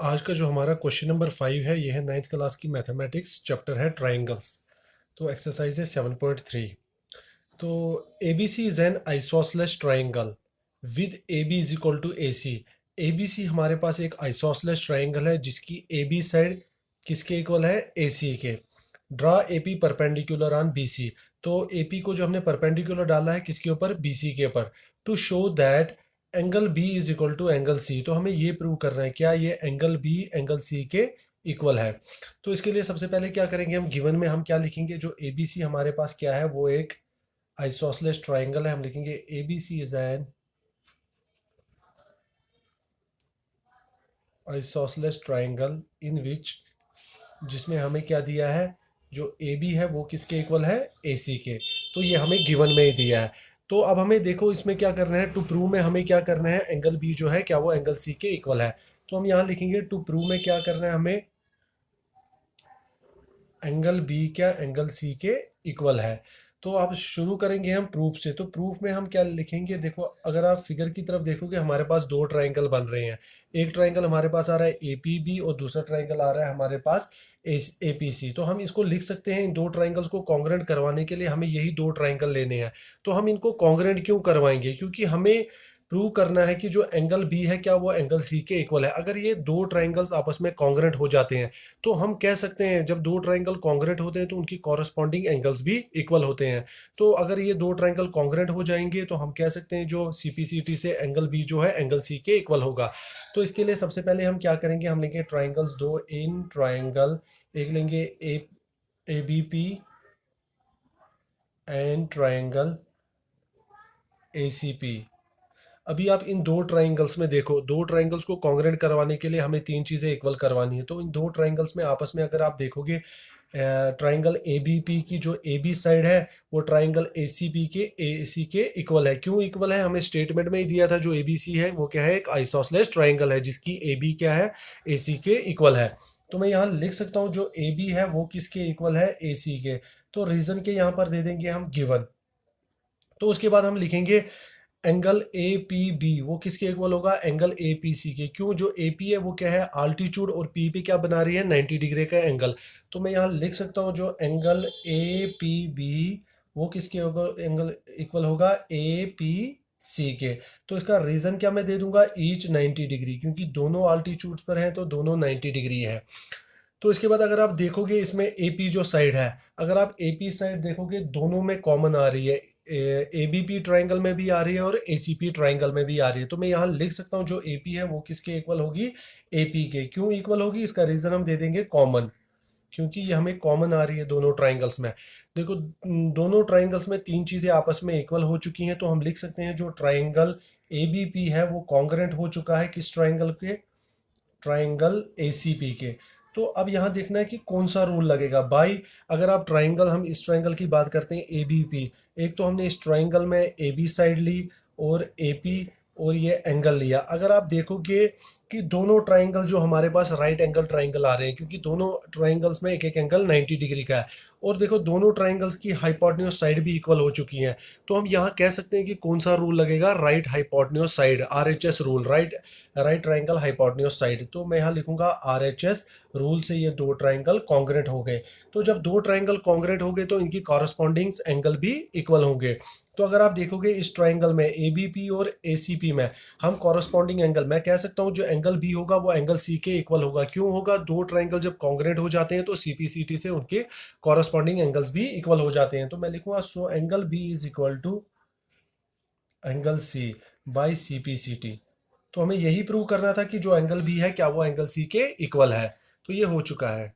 आज का जो हमारा क्वेश्चन नंबर 5 है, ये है 9th क्लास की मैथमेटिक्स, चैप्टर है ट्राइंगल्स। तो एक्सरसाइज है 7.3। तो A B C is an isosceles triangle with A B is equal to A C. A B C हमारे पास एक आइसोसलेस ट्राइंगल है जिसकी ए बी साइड किसके इक्वल है, ए सी के। Draw A P perpendicular on B C. तो A P को जो हमने परपेंडिकुलर डाला है किसके ऊपर, बी सी के ऊपर। To show that angle B is equal to angle C. तो हमें ये प्रूव करना है क्या ये एंगल बी एंगल सी के इक्वल है। तो इसके लिए सबसे पहले क्या करेंगे, हम गिवन में हम क्या लिखेंगे, जो ए बी सी हमारे पास क्या है वो एक आइसोसलेस ट्राइंगल है। हम लिखेंगे A B C is an isosceles triangle in which, जिसमें हमें क्या दिया है, जो ए बी है वो किसके इक्वल है, ए सी के। तो ये हमें गिवन में ही दिया है। तो अब हमें देखो इसमें क्या करना है, टू प्रूव में हमें क्या करना है, एंगल बी जो है क्या वो एंगल सी के इक्वल है। तो हम यहाँ लिखेंगे टू प्रूव में क्या करना है हमें, एंगल बी क्या एंगल सी के इक्वल है। तो अब शुरू करेंगे हम प्रूफ से। तो प्रूफ में हम क्या लिखेंगे, देखो अगर आप फिगर की तरफ देखोगे हमारे पास दो ट्राइंगल बन रहे हैं। एक ट्राइंगल हमारे पास आ रहा है ए पी बी और दूसरा ट्राइंगल आ रहा है हमारे पास ए पी सी। तो हम इसको लिख सकते हैं, इन दो ट्राइंगल्स को कॉन्ग्रेंट करवाने के लिए हमें यही दो ट्राइंगल लेने हैं। तो हम इनको कॉन्ग्रेंट क्यों करवाएंगे, क्योंकि हमें प्रूव करना है कि जो एंगल बी है क्या वो एंगल सी के इक्वल है। अगर ये दो ट्राइंगल्स आपस में कॉन्ग्रेंट हो जाते हैं तो हम कह सकते हैं, जब दो ट्राइंगल कॉन्ग्रेंट होते हैं तो उनकी कॉरस्पॉन्डिंग एंगल्स भी इक्वल होते हैं। तो अगर ये दो ट्राइंगल कॉन्ग्रेंट हो जाएंगे तो हम कह सकते हैं जो सीपीसीटी से एंगल बी जो है एंगल सी के इक्वल होगा। तो इसके लिए सबसे पहले हम क्या करेंगे, हम लेंगे ट्राइंगल्स दो इन ट्राइंगल, एक लेंगे A B P and triangle A C P. अभी आप इन दो ट्राइंगल्स में देखो, दो ट्राइंगल्स को कॉन्ग्रेंट करवाने के लिए हमें तीन चीज़ें इक्वल करवानी है। तो इन दो ट्राइंगल्स में आपस में अगर आप देखोगे, ट्राइंगल ए बी पी की जो ए बी साइड है वो ट्राइंगल ए सी बी के ए सी के इक्वल है। क्यों इक्वल है, हमें स्टेटमेंट में ही दिया था, जो ए बी सी है वो क्या है, एक आइसोसलेस ट्राइंगल है जिसकी ए बी क्या है, ए सी के इक्वल है। तो मैं यहाँ लिख सकता हूँ जो ए बी है वो किसके इक्वल है, ए सी के। तो रीजन के यहाँ पर दे देंगे हम गिवन। तो उसके बाद हम लिखेंगे एंगल ए पी बी वो किसके इक्वल होगा, एंगल ए पी सी के। क्यों, जो ए पी है वो क्या है आल्टीट्यूड और पी पे क्या बना रही है, 90 डिग्री का एंगल। तो मैं यहाँ लिख सकता हूँ जो एंगल ए पी बी वो किसके होगा, एंगल इक्वल होगा ए पी सी के। तो इसका रीजन क्या मैं दे दूंगा, ईच 90 डिग्री, क्योंकि दोनों आल्टीट्यूड्स पर हैं तो दोनों 90 डिग्री है। तो इसके बाद अगर आप देखोगे इसमें एपी जो साइड है, अगर आप एपी साइड देखोगे दोनों में कॉमन आ रही है, ए बी पी ट्राइंगल में भी आ रही है और ए सी पी ट्राइंगल में भी आ रही है। तो मैं यहाँ लिख सकता हूँ जो ए पी है वो किसके इक्वल होगी, ए पी के। क्यों इक्वल होगी, इसका रीजन हम दे देंगे कॉमन, क्योंकि ये हमें कॉमन आ रही है दोनों ट्राइंगल्स में। देखो दोनों ट्राइंगल्स में तीन चीजें आपस में इक्वल हो चुकी हैं। तो हम लिख सकते हैं जो ट्राइंगल ए बी पी है वो कॉन्ग्रेंट हो चुका है किस ट्राइंगल के, ट्राइंगल एसीपी के। तो अब यहाँ देखना है कि कौन सा रूल लगेगा भाई। अगर आप ट्राइंगल, हम इस ट्राइंगल की बात करते हैं ए बी पी, एक तो हमने इस ट्राइंगल में ए बी साइड ली और ए पी और ये एंगल लिया। अगर आप देखोगे कि दोनों ट्राइंगल जो हमारे पास राइट एंगल ट्राइंगल आ रहे हैं, क्योंकि दोनों ट्राइंगल्स में एक एक एंगल 90 डिग्री का है। और देखो दोनों ट्राइंगल्स की हाइपोटेन्यूज साइड भी इक्वल हो चुकी हैं। तो हम यहाँ कह सकते हैं कि कौन सा रूल लगेगा, right hypotenuse side, RHS rule, right right triangle hypotenuse side. तो मैं यहाँ लिखूंगा आरएचएस रूल से ये दो ट्राइंगल कॉन्ग्रेंट हो गए। तो जब दो ट्राइंगल कॉन्ग्रेंट हो गए तो इनकी कॉरस्पॉन्डिंग एंगल भी इक्वल होंगे। तो अगर आप देखोगे इस ट्राइंगल में ए बी पी और ए सी पी में हम कॉरस्पॉन्डिंग एंगल, मैं कह सकता हूँ जो एंगल बी होगा वो एंगल सी के इक्वल होगा। क्यों होगा, दो ट्राइंगल जब कॉन्ग्रेंट हो जाते हैं तो सीपीसीटी से उनके कॉरस्पॉन्डिंग एंगल्स भी इक्वल हो जाते हैं। तो मैं लिखूंगा so angle B is equal to angle C by CPCT. तो हमें यही प्रूव करना था कि जो एंगल बी है क्या वो एंगल सी के इक्वल है। तो ये हो चुका है।